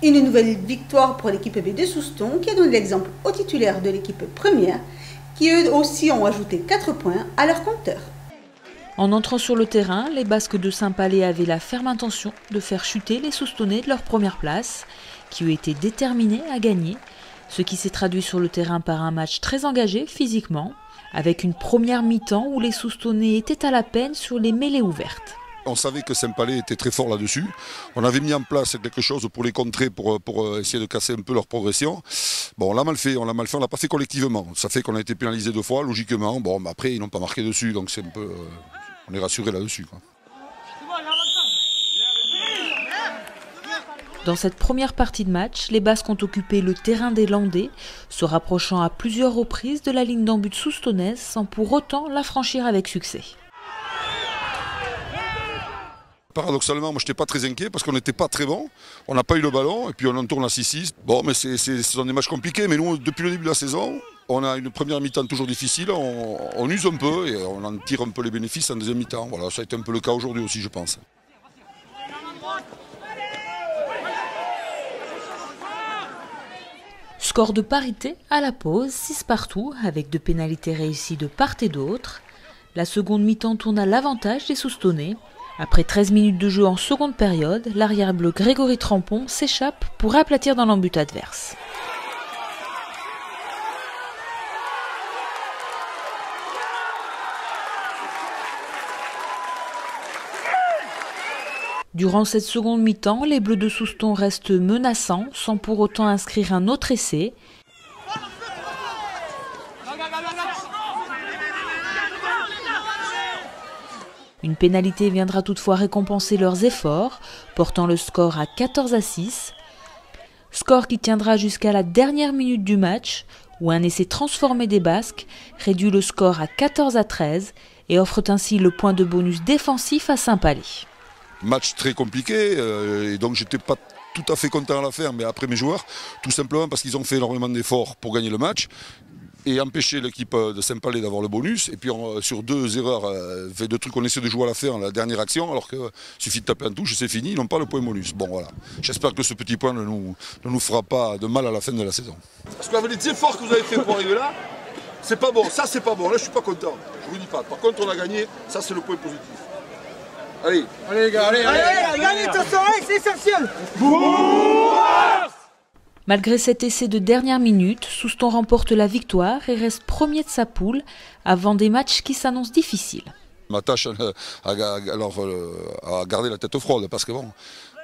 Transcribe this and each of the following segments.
Une nouvelle victoire pour l'équipe B de Souston qui a donné l'exemple aux titulaires de l'équipe première qui eux aussi ont ajouté 4 points à leur compteur. En entrant sur le terrain, les Basques de Saint-Palais avaient la ferme intention de faire chuter les Soustonnais de leur première place, qui ont été déterminés à gagner, ce qui s'est traduit sur le terrain par un match très engagé physiquement, avec une première mi-temps où les Soustonnais étaient à la peine sur les mêlées ouvertes. On savait que Saint-Palais était très fort là-dessus. On avait mis en place quelque chose pour les contrer, pour essayer de casser un peu leur progression. Bon, on l'a mal fait, on l'a pas fait collectivement. Ça fait qu'on a été pénalisé 2 fois, logiquement. Bon, mais après, ils n'ont pas marqué dessus, donc c'est un peu, on est rassuré là-dessus, quoi. Dans cette première partie de match, les Basques ont occupé le terrain des Landais, se rapprochant à plusieurs reprises de la ligne d'en but soustonnaise sans pour autant la franchir avec succès. Paradoxalement, moi je n'étais pas très inquiet parce qu'on n'était pas très bon. On n'a pas eu le ballon et puis on en tourne à 6-6. Bon, mais ce sont des matchs compliqués. Mais nous, depuis le début de la saison, on a une première mi-temps toujours difficile. On use un peu et on en tire un peu les bénéfices en deuxième mi-temps. Voilà, ça a été un peu le cas aujourd'hui aussi, je pense. Score de parité à la pause, 6 partout, avec 2 pénalités réussies de part et d'autre. La seconde mi-temps tourne à l'avantage des Soustonnais. Après 13 minutes de jeu en seconde période, l'arrière-bleu Grégory Trampon s'échappe pour aplatir dans l'embut adverse. Durant cette seconde mi-temps, les Bleus de Souston restent menaçants sans pour autant inscrire un autre essai. Une pénalité viendra toutefois récompenser leurs efforts, portant le score à 14-6. Score qui tiendra jusqu'à la dernière minute du match, où un essai transformé des Basques réduit le score à 14-13 et offre ainsi le point de bonus défensif à Saint-Palais. Match très compliqué, et donc j'étais pas tout à fait content à la fin, mais après mes joueurs, tout simplement parce qu'ils ont fait énormément d'efforts pour gagner le match et empêcher l'équipe de Saint-Palais d'avoir le bonus. Et puis sur 2 erreurs, 2 trucs qu'on essaie de jouer à la fin, la dernière action, alors qu'il suffit de taper en touche et c'est fini, ils n'ont pas le point bonus. Bon voilà, j'espère que ce petit point ne nous fera pas de mal à la fin de la saison. Parce qu'avec les efforts que vous avez fait pour arriver là, c'est pas bon, ça c'est pas bon, là je suis pas content, je vous dis pas. Par contre on a gagné, ça c'est le point positif. Allez, allez les gars, allez, gagner ton soirée, c'est essentiel. Malgré cet essai de dernière minute, Souston remporte la victoire et reste premier de sa poule avant des matchs qui s'annoncent difficiles. Ma tâche à garder la tête froide parce que bon,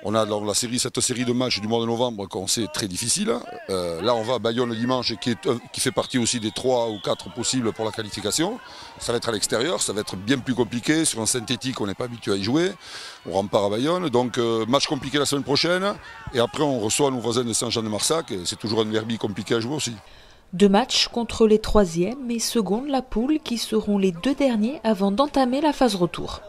on a cette série de matchs du mois de novembre qu'on sait très difficile. Là on va à Bayonne le dimanche qui fait partie aussi des 3 ou 4 possibles pour la qualification. Ça va être à l'extérieur, ça va être bien plus compliqué. Sur un synthétique on n'est pas habitué à y jouer. On rempart à Bayonne, donc match compliqué la semaine prochaine. Et après on reçoit nos voisins de Saint-Jean-de-Marsac. C'est toujours un derby compliqué à jouer aussi. 2 matchs contre les 3e et secondes de la poule qui seront les 2 derniers avant d'entamer la phase retour.